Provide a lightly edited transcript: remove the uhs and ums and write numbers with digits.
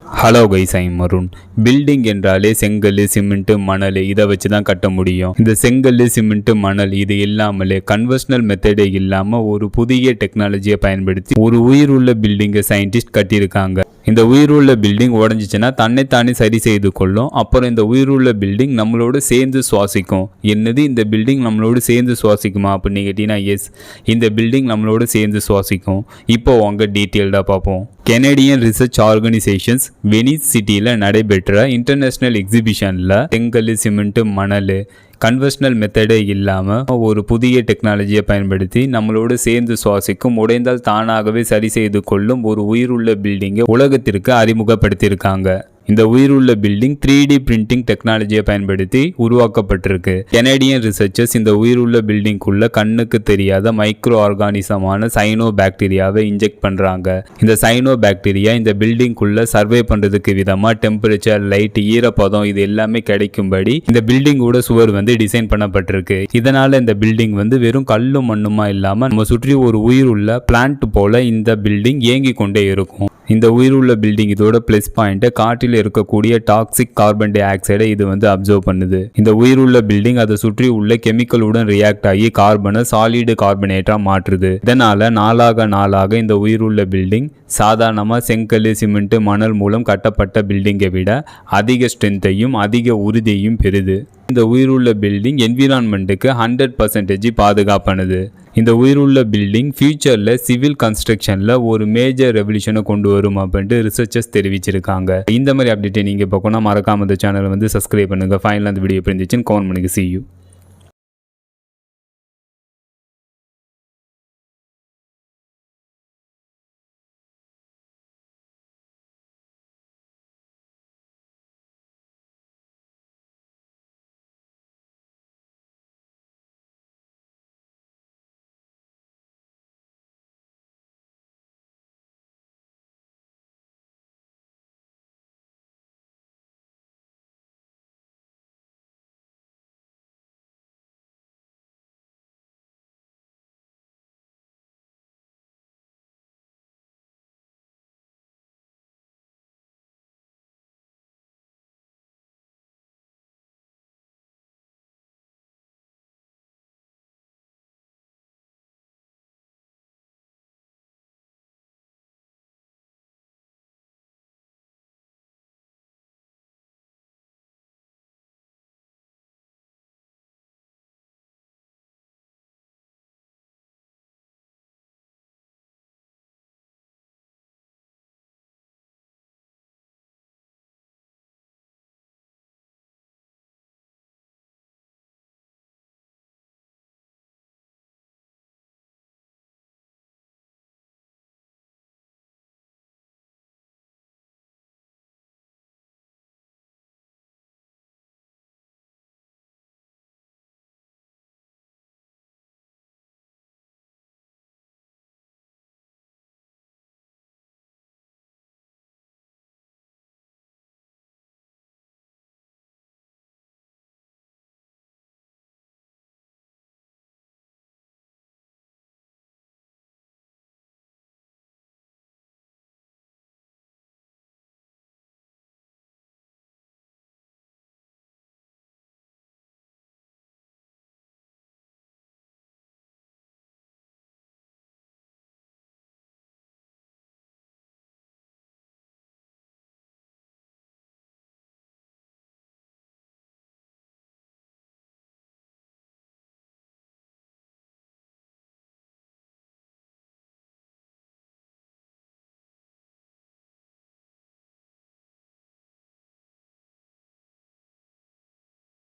Hello guys, I'm Arun. Building என்றாலே செங்கல், cement, மணல் இதை வச்சு தான் கட்ட முடியும். இந்த செங்கல், சிமெண்ட், மணல் இது இல்லாமலே கன்வென்ஷனல் மெத்தடே இல்லாமல் ஒரு புதிய டெக்னாலஜியை பயன்படுத்தி ஒரு உயிர் உள்ள பில்டிங்கை சயின்டிஸ்ட் கட்டியிருக்காங்க. இந்த உயிருள்ள பில்டிங் உடஞ்சிச்சுன்னா தன்னைத்தானே சரி செய்து கொள்ளும். அப்புறம் இந்த உயிருள்ள பில்டிங் நம்மளோட சேர்ந்து சுவாசிக்கும். என்னது, இந்த பில்டிங் நம்மளோட சேர்ந்து சுவாசிக்குமா அப்படின்னு கேட்டீங்கன்னா எஸ், இந்த பில்டிங் நம்மளோட சேர்ந்து சுவாசிக்கும். இப்போ வாங்க டீட்டெயில்டாக பார்ப்போம். கெனடியன் ரிசர்ச் ஆர்கனைசேஷன்ஸ் வெனிஸ் சிட்டியில் நடைபெற்ற இன்டர்நேஷ்னல் எக்ஸிபிஷனில் செங்கல், சிமெண்ட், மணல் கன்வென்ஷனல் மெத்தடே இல்லாமல் ஒரு புதிய டெக்னாலஜியை பயன்படுத்தி நம்மளோடு சேர்ந்து சுவாசிக்கும், உடைந்தால் தானாகவே சரி செய்து கொள்ளும் ஒரு உயிருள்ள பில்டிங்கை உலகத்திற்கு அறிமுகப்படுத்தியிருக்காங்க. இந்த உயிருள்ள பில்டிங் 3D பிரிண்டிங் டெக்னாலஜியை பயன்படுத்தி உருவாக்கப்பட்டிருக்கு. கெனடியன் ரிசர்ச்சர்ஸ் இந்த உயிருள்ள பில்டிங்குள்ள கண்ணுக்கு தெரியாத மைக்ரோ ஆர்கானிசமான சைனோ பாக்டீரியாவை இன்ஜெக்ட் பண்றாங்க. இந்த சைனோ பாக்டீரியா இந்த பில்டிங்குள்ள சர்வே பண்றதுக்கு விதமா டெம்பரேச்சர், லைட், ஈரப்பதம் இது எல்லாமே கிடைக்கும்படி இந்த பில்டிங்கோட சுவர் டிசைன் பண்ணப்பட்டிருக்கு. இதனால இந்த பில்டிங் வெறும் கல்லும் மண்ணுமா இல்லாம நம்ம சுற்றி ஒரு உயிர் உள்ள பிளான்ட் போல இந்த பில்டிங் இயங்கி கொண்டே இருக்கும். இந்த உயிருள்ள பில்டிங் இதோட பிளஸ் பாயிண்ட், காற்றில் இருக்கக்கூடிய டாக்ஸிக் கார்பன் டை ஆக்சைடை இது அப்சர்வ் பண்ணுது. இந்த உயிருள்ள பில்டிங் அதை சுற்றி உள்ள கெமிக்கலுடன் ரியாக்ட் ஆகி கார்பனை சாலிடு கார்பனேட்டா மாற்றுது. இதனால நாளாக இந்த உயிருள்ள பில்டிங் சாதாரணமாக செங்கல், சிமெண்ட், மணல் மூலம் கட்டப்பட்ட பில்டிங்கை விட அதிக ஸ்ட்ரென்த்தையும் அதிக உறுதியையும் பெறுது. இந்த உயிருள்ள பில்டிங் என்விரான்மெண்ட்டுக்கு 100% பாதுகாப்பானது. இந்த உயிருள்ள பில்டிங் ஃபியூச்சரில் சிவில் கன்ஸ்ட்ரக்ஷனில் ஒரு மேஜர் ரெவல்யூஷனை கொண்டு வரும் அப்படின்ட்டு ரிசர்ச்சர்ஸ் தெரிவிச்சிருக்காங்க. இந்த மாதிரி அப்டேட்டை நீங்கள் பார்க்கணும் மறக்காம இந்த சேனலை சப்ஸ்கிரைப் பண்ணுங்கள். ஃபைனலாக அந்த வீடியோ பிரிந்துச்சுன்னு கமெண்ட் பண்ணுங்க. See you.